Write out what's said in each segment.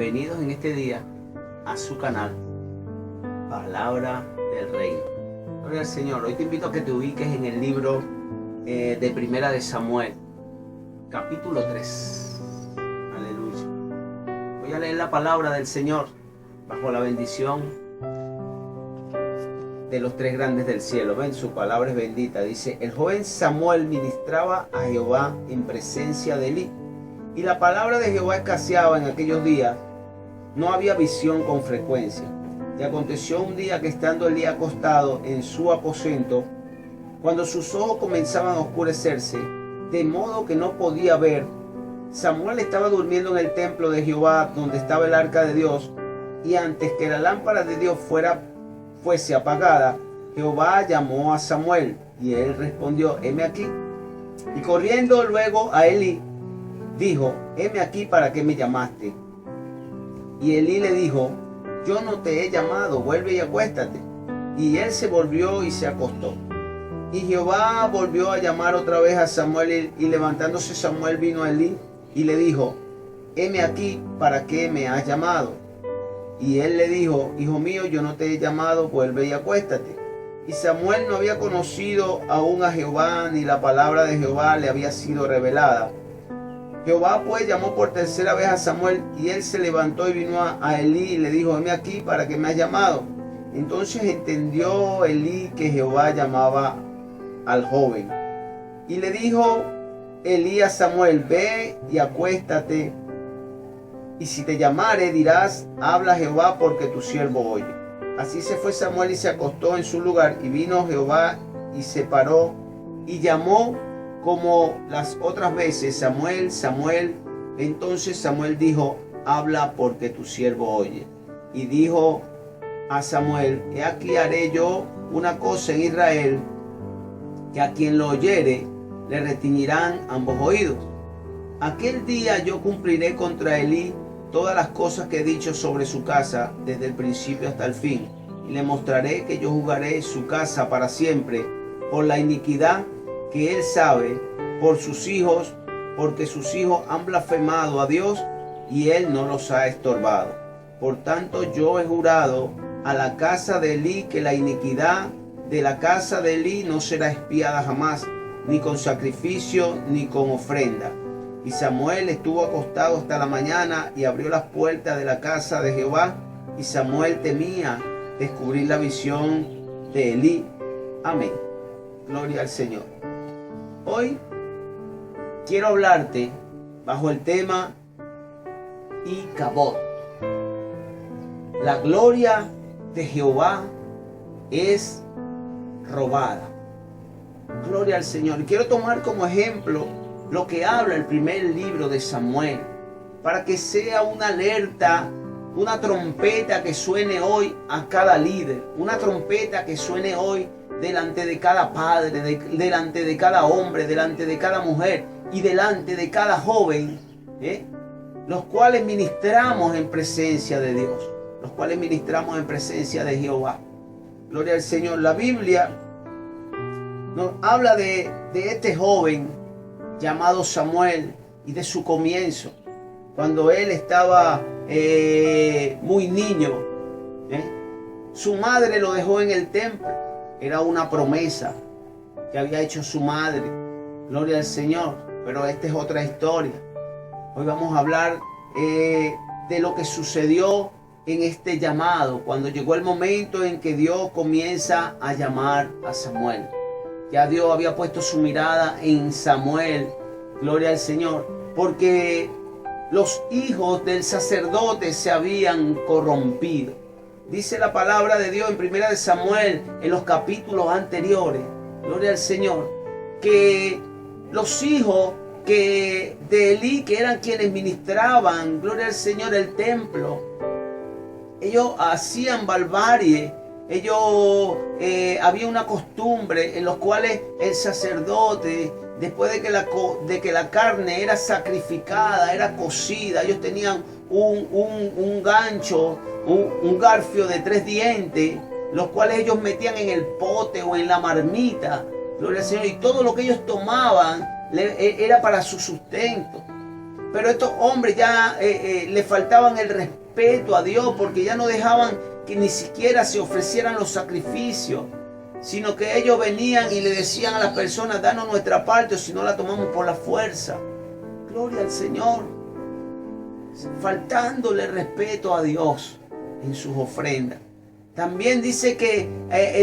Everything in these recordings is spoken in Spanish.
Bienvenidos en este día a su canal Palabra del Reino. Gloria al Señor. Hoy te invito a que te ubiques en el libro de Primera de Samuel, capítulo 3. Aleluya. Voy a leer la palabra del Señor bajo la bendición de los tres grandes del cielo. Ven, su palabra es bendita. Dice: el joven Samuel ministraba a Jehová en presencia de Elí. Y la palabra de Jehová escaseaba en aquellos días. No había visión con frecuencia. Y aconteció un día que estando Elí acostado en su aposento, cuando sus ojos comenzaban a oscurecerse, de modo que no podía ver, Samuel estaba durmiendo en el templo de Jehová, donde estaba el arca de Dios, y antes que la lámpara de Dios fuese apagada, Jehová llamó a Samuel, y él respondió: heme aquí. Y corriendo luego a Elí, dijo: heme aquí, ¿para qué me llamaste? Y Elí le dijo: yo no te he llamado, vuelve y acuéstate. Y él se volvió y se acostó. Y Jehová volvió a llamar otra vez a Samuel, y levantándose Samuel vino a Elí y le dijo: heme aquí, ¿para qué me has llamado? Y él le dijo: hijo mío, yo no te he llamado, vuelve y acuéstate. Y Samuel no había conocido aún a Jehová, ni la palabra de Jehová le había sido revelada. Jehová pues llamó por tercera vez a Samuel, y él se levantó y vino a Elí y le dijo: heme aquí, ¿para qué me has llamado? Entonces entendió Elí que Jehová llamaba al joven. Y le dijo Elí a Samuel: ve y acuéstate, y si te llamare dirás: habla Jehová, porque tu siervo oye. Así se fue Samuel y se acostó en su lugar, y vino Jehová y se paró y llamó como las otras veces: Samuel, Samuel. Entonces Samuel dijo: habla, porque tu siervo oye. Y dijo a Samuel: he aquí haré yo una cosa en Israel, que a quien lo oyere le retiñirán ambos oídos. Aquel día yo cumpliré contra Elí todas las cosas que he dicho sobre su casa, desde el principio hasta el fin, y le mostraré que yo juzgaré su casa para siempre por la iniquidad que él sabe, por sus hijos, porque sus hijos han blasfemado a Dios y él no los ha estorbado. Por tanto, yo he jurado a la casa de Elí que la iniquidad de la casa de Elí no será expiada jamás, ni con sacrificio ni con ofrenda. Y Samuel estuvo acostado hasta la mañana y abrió las puertas de la casa de Jehová, y Samuel temía descubrir la visión de Elí. Amén. Gloria al Señor. Hoy quiero hablarte bajo el tema Icabod. La gloria de Jehová es robada. Gloria al Señor. Y quiero tomar como ejemplo lo que habla el primer libro de Samuel, para que sea una alerta, una trompeta que suene hoy a cada líder, una trompeta que suene hoy delante de cada padre, delante de cada hombre, delante de cada mujer y delante de cada joven, los cuales ministramos en presencia de Dios, los cuales ministramos en presencia de Jehová. Gloria al Señor. La Biblia nos habla de este joven llamado Samuel y de su comienzo, cuando él estaba muy niño. Su madre lo dejó en el templo. Era una promesa que había hecho su madre. Gloria al Señor. Pero esta es otra historia. Hoy vamos a hablar de lo que sucedió en este llamado, cuando llegó el momento en que Dios comienza a llamar a Samuel. Ya Dios había puesto su mirada en Samuel. Gloria al Señor. Porque los hijos del sacerdote se habían corrompido. Dice la palabra de Dios en Primera de Samuel, en los capítulos anteriores, gloria al Señor, que los hijos de Elí, que eran quienes ministraban, gloria al Señor, el templo, ellos hacían barbarie. Había una costumbre en los cuales el sacerdote, después de que la carne era sacrificada, era cocida, ellos tenían un gancho, un garfio de 3 dientes, los cuales ellos metían en el pote o en la marmita, gloria al Señor, y todo lo que ellos tomaban era para su sustento. Pero estos hombres ya le faltaban el respeto a Dios, porque ya no dejaban que ni siquiera se ofrecieran los sacrificios, sino que ellos venían y le decían a las personas: danos nuestra parte o si no la tomamos por la fuerza. Gloria al Señor. Faltándole respeto a Dios en sus ofrendas. También dice que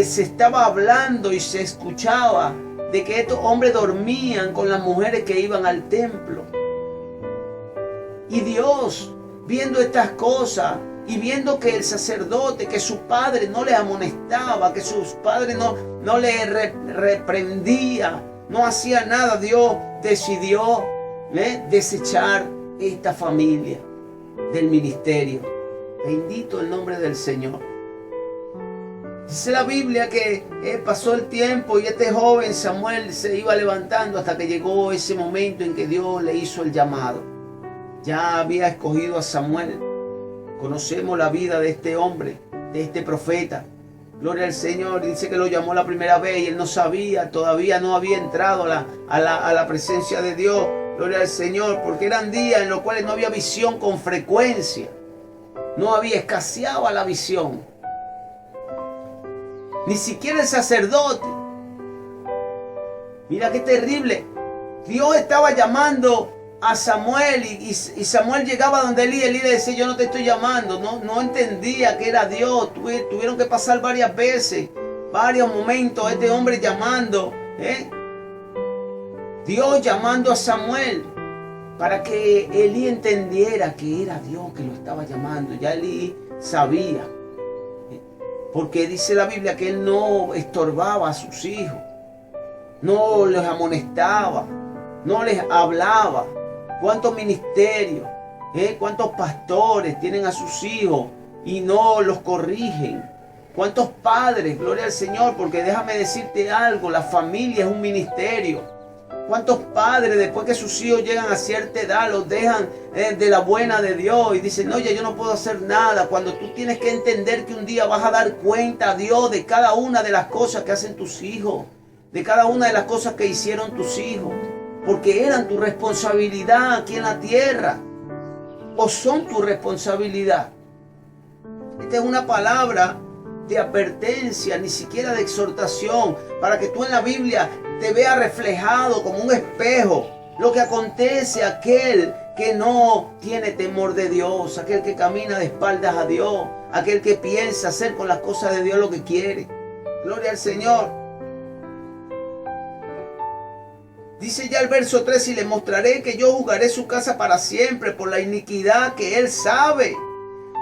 se estaba hablando y se escuchaba de que estos hombres dormían con las mujeres que iban al templo. Y Dios, viendo estas cosas y viendo que el sacerdote, que su padre no le amonestaba, que sus padres no le reprendía, no hacía nada, Dios decidió desechar esta familia del ministerio. Bendito el nombre del Señor. Dice la Biblia que pasó el tiempo y este joven Samuel se iba levantando hasta que llegó ese momento en que Dios le hizo el llamado. Ya había escogido a Samuel. Conocemos la vida de este hombre, de este profeta. Gloria al Señor. Dice que lo llamó la primera vez y él no sabía, todavía no había entrado a la presencia de Dios. Gloria al Señor, porque eran días en los cuales no había visión con frecuencia. No había, escaseaba la visión. Ni siquiera el sacerdote. Mira qué terrible. Dios estaba llamando a Samuel y Samuel llegaba donde Elí. Elí le decía: yo no te estoy llamando. No entendía que era Dios. Tuvieron que pasar varias veces, varios momentos, este hombre llamando. Dios llamando a Samuel para que Elí entendiera que era Dios que lo estaba llamando. Ya Elí sabía. Porque dice la Biblia que él no estorbaba a sus hijos, no les amonestaba, no les hablaba. ¿Cuántos ministerios, cuántos pastores tienen a sus hijos y no los corrigen? ¿Cuántos padres? Gloria al Señor, porque déjame decirte algo, la familia es un ministerio. ¿Cuántos padres, después que sus hijos llegan a cierta edad, los dejan de la buena de Dios y dicen: oye, yo no puedo hacer nada? Cuando tú tienes que entender que un día vas a dar cuenta a Dios de cada una de las cosas que hacen tus hijos, de cada una de las cosas que hicieron tus hijos, porque eran tu responsabilidad aquí en la tierra, o son tu responsabilidad. Esta es una palabra de advertencia, ni siquiera de exhortación, para que tú en la Biblia te veas reflejado como un espejo lo que acontece a aquel que no tiene temor de Dios, aquel que camina de espaldas a Dios, aquel que piensa hacer con las cosas de Dios lo que quiere. Gloria al Señor. Dice ya el verso 3: y le mostraré que yo juzgaré su casa para siempre por la iniquidad que él sabe,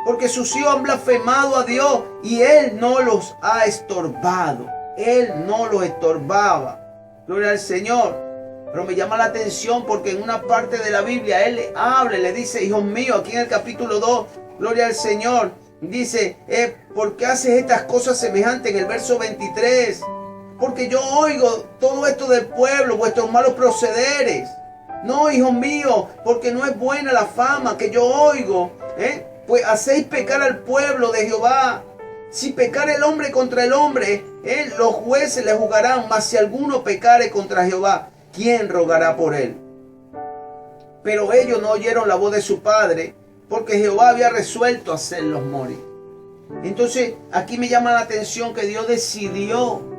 porque sus hijos han blasfemado a Dios y él no los ha estorbado. Él no los estorbaba. Gloria al Señor. Pero me llama la atención porque en una parte de la Biblia él le habla, le dice: hijos míos, aquí en el capítulo 2, gloria al Señor, dice: ¿por qué haces estas cosas semejantes? En el verso 23, porque yo oigo todo esto del pueblo, vuestros malos procederes. No, hijos míos, porque no es buena la fama que yo oigo, pues hacéis pecar al pueblo de Jehová. Si pecare el hombre contra el hombre, los jueces le juzgarán, mas si alguno pecare contra Jehová, ¿quién rogará por él? Pero ellos no oyeron la voz de su padre, porque Jehová había resuelto hacerlos morir. Entonces aquí me llama la atención que Dios decidió,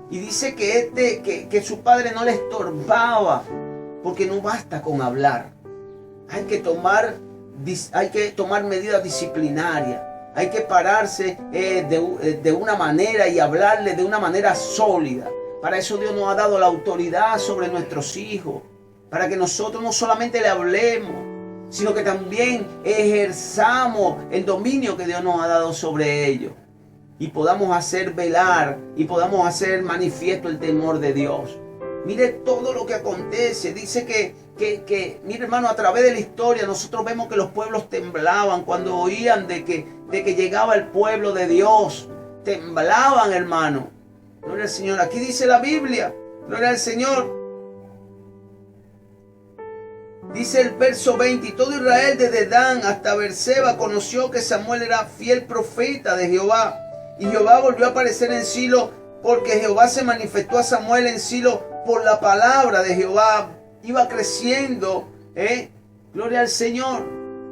y dice que su padre no le estorbaba, porque no basta con hablar. Hay que tomar medidas disciplinarias. Hay que pararse de una manera y hablarle de una manera sólida. Para eso Dios nos ha dado la autoridad sobre nuestros hijos. Para que nosotros no solamente le hablemos, sino que también ejerzamos el dominio que Dios nos ha dado sobre ellos. Y podamos hacer velar y podamos hacer manifiesto el temor de Dios. Mire todo lo que acontece. Dice que mire, hermano, a través de la historia nosotros vemos que los pueblos temblaban cuando oían de que llegaba el pueblo de Dios. Temblaban, hermano. Gloria al Señor. Aquí dice la Biblia. Gloria al Señor. Dice el verso 20: y todo Israel desde Dan hasta Beerseba conoció que Samuel era fiel profeta de Jehová. Y Jehová volvió a aparecer en Silo, porque Jehová se manifestó a Samuel en Silo por la palabra de Jehová. Iba creciendo Gloria al Señor.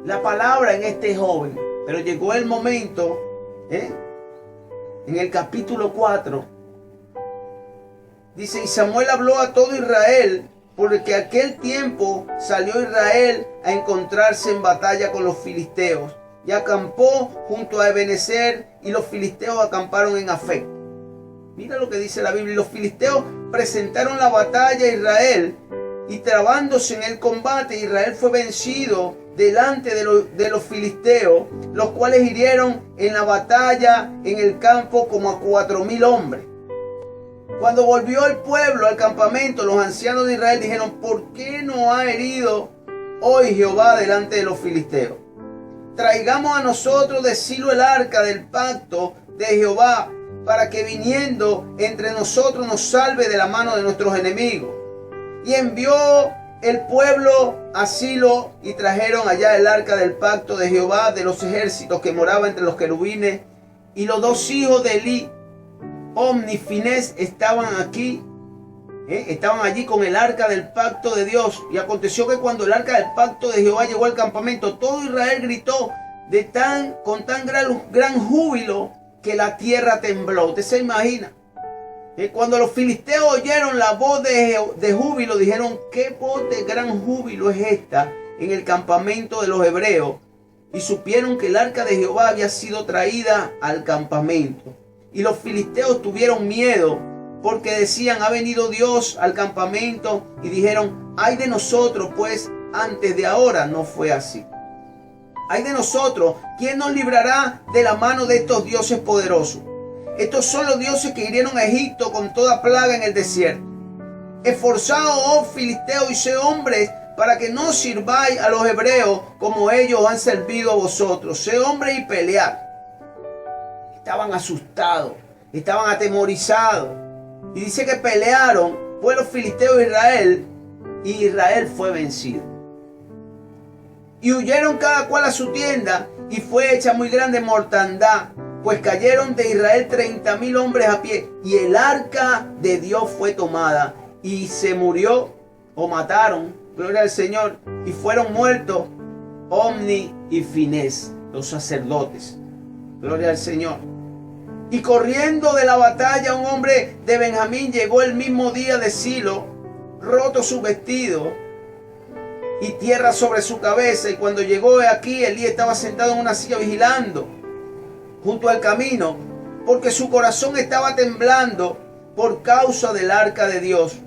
La palabra en este joven. Pero llegó el momento, en el capítulo 4, dice, y Samuel habló a todo Israel, porque aquel tiempo salió Israel a encontrarse en batalla con los filisteos, y acampó junto a Ebenezer, y los filisteos acamparon en Afec. Mira lo que dice la Biblia. Y los filisteos presentaron la batalla a Israel, y trabándose en el combate, Israel fue vencido delante de los filisteos, los cuales hirieron en la batalla en el campo como a 4,000 hombres. Cuando volvió el pueblo al campamento, los ancianos de Israel dijeron, ¿por qué no ha herido hoy Jehová delante de los filisteos? Traigamos a nosotros de Silo el arca del pacto de Jehová, para que viniendo entre nosotros nos salve de la mano de nuestros enemigos. Y envió el pueblo a Silo, y trajeron allá el arca del pacto de Jehová de los ejércitos, que moraba entre los querubines. Y los 2 hijos de Elí, Omni y Finés, estaban allí con el arca del pacto de Dios. Y aconteció que cuando el arca del pacto de Jehová llegó al campamento, todo Israel gritó con tan gran júbilo que la tierra tembló. ¿Usted se imagina? Cuando los filisteos oyeron la voz de júbilo, dijeron, ¿qué voz de gran júbilo es esta en el campamento de los hebreos? Y supieron que el arca de Jehová había sido traída al campamento. Y los filisteos tuvieron miedo, porque decían, ha venido Dios al campamento. Y dijeron, ay de nosotros, pues antes de ahora no fue así. Ay de nosotros, ¿quién nos librará de la mano de estos dioses poderosos? Estos son los dioses que hirieron a Egipto con toda plaga en el desierto. Esforzaos, oh filisteos, y sé hombres, para que no sirváis a los hebreos como ellos han servido a vosotros. Sé hombres y pelead. Estaban asustados, estaban atemorizados. Y dice que pelearon, pues los filisteos de Israel, y Israel fue vencido. Y huyeron cada cual a su tienda, y fue hecha muy grande mortandad, pues cayeron de Israel 30,000 hombres a pie, y el arca de Dios fue tomada, y se murió, o mataron, gloria al Señor, y fueron muertos Omni y Finés, los sacerdotes, gloria al Señor. Y corriendo de la batalla, un hombre de Benjamín llegó el mismo día de Silo, roto su vestido y tierra sobre su cabeza. Y cuando llegó aquí, Elí estaba sentado en una silla vigilando junto al camino, porque su corazón estaba temblando por causa del arca de Dios.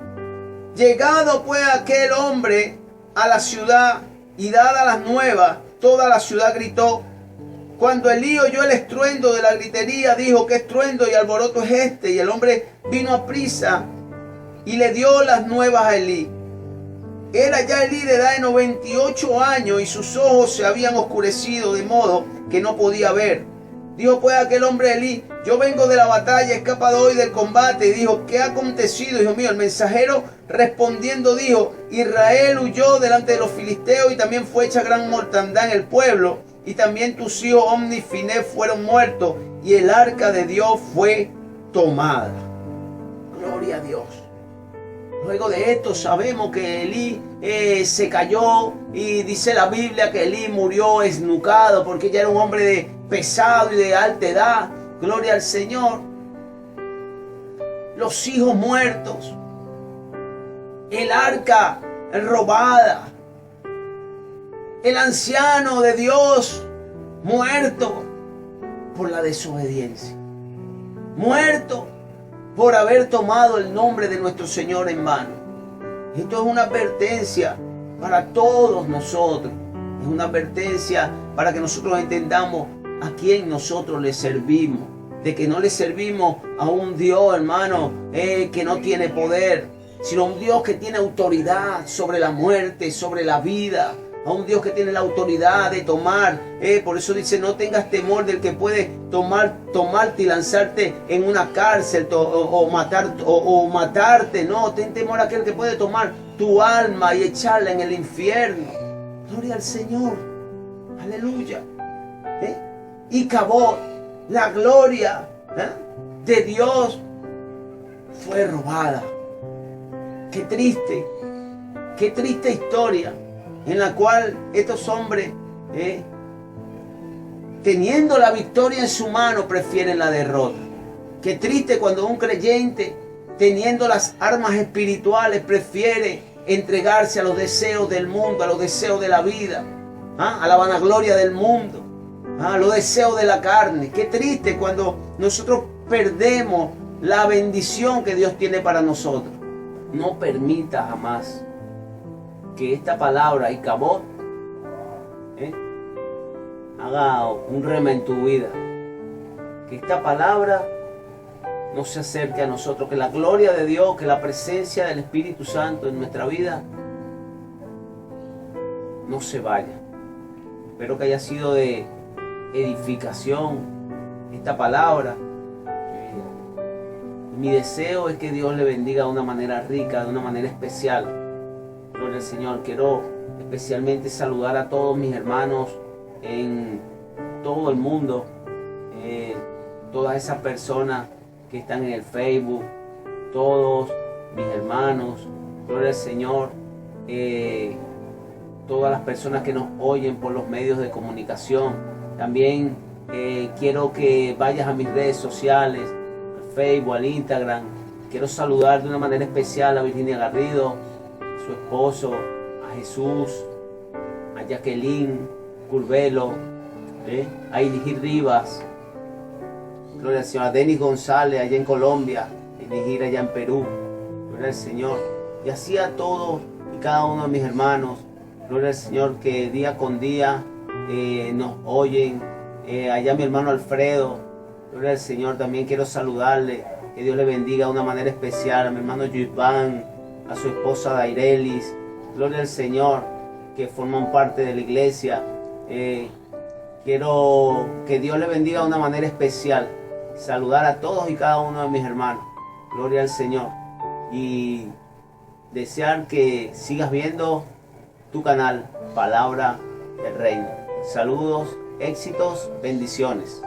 Llegado pues aquel hombre a la ciudad y dadas las nuevas, toda la ciudad gritó. Cuando Elí oyó el estruendo de la gritería, dijo, ¿qué estruendo y alboroto es este? Y el hombre vino a prisa y le dio las nuevas a Elí. Era ya Elí de edad de 98 años y sus ojos se habían oscurecido de modo que no podía ver. Dijo pues aquel hombre a Elí, yo vengo de la batalla, he escapado hoy del combate. Y dijo, ¿qué ha acontecido, hijo mío? El mensajero respondiendo dijo, Israel huyó delante de los filisteos y también fue hecha gran mortandad en el pueblo. Y también tus hijos Omni y Finés fueron muertos y el arca de Dios fue tomada. Gloria a Dios. Luego de esto sabemos que Elí se cayó y dice la Biblia que Elí murió esnucado porque ya era un hombre pesado y de alta edad. Gloria al Señor. Los hijos muertos. El arca robada. El anciano de Dios muerto por la desobediencia. Muerto por haber tomado el nombre de nuestro Señor en vano. Esto es una advertencia para todos nosotros. Es una advertencia para que nosotros entendamos a quién nosotros le servimos. De que no le servimos a un Dios, hermano, que no tiene poder, sino a un Dios que tiene autoridad sobre la muerte, sobre la vida. A un Dios que tiene la autoridad de tomar. Por eso dice, no tengas temor del que puede tomarte y lanzarte en una cárcel o matarte. No, ten temor a aquel que puede tomar tu alma y echarla en el infierno. Gloria al Señor. Aleluya. Y Cabot, la gloria de Dios fue robada. Qué triste historia. en la cual estos hombres, teniendo la victoria en su mano, prefieren la derrota. Qué triste cuando un creyente, teniendo las armas espirituales, prefiere entregarse a los deseos del mundo, a los deseos de la vida, a la vanagloria del mundo, a los deseos de la carne. Qué triste cuando nosotros perdemos la bendición que Dios tiene para nosotros. No permita jamás que esta palabra Icabod haga un rema en tu vida. Que esta palabra no se acerque a nosotros. Que la gloria de Dios, que la presencia del Espíritu Santo en nuestra vida no se vaya. Espero que haya sido de edificación esta palabra. Mi deseo es que Dios le bendiga de una manera rica, de una manera especial. Gloria al Señor. Quiero especialmente saludar a todos mis hermanos en todo el mundo, todas esas personas que están en el Facebook, todos mis hermanos, gloria al Señor, todas las personas que nos oyen por los medios de comunicación. También quiero que vayas a mis redes sociales, al Facebook, al Instagram. Quiero saludar de una manera especial a Virginia Garrido, a su esposo, a Jesús, a Jacqueline Curvelo, a Iligir Rivas, gloria al Señor, a Denis González allá en Colombia, a Iligir allá en Perú, gloria al Señor, y así a todos y cada uno de mis hermanos, gloria al Señor, que día con día nos oyen, allá mi hermano Alfredo, gloria al Señor, también quiero saludarle, que Dios le bendiga de una manera especial, a mi hermano Yuiván, a su esposa Dairelis, gloria al Señor, que forman parte de la iglesia. Quiero que Dios le bendiga de una manera especial. Saludar a todos y cada uno de mis hermanos. Gloria al Señor. Y desear que sigas viendo tu canal Palabra del Reino. Saludos, éxitos, bendiciones.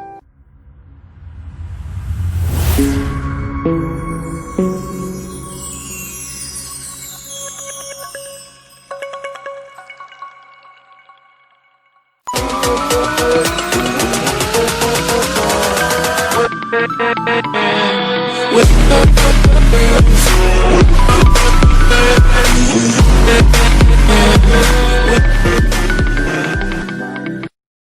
With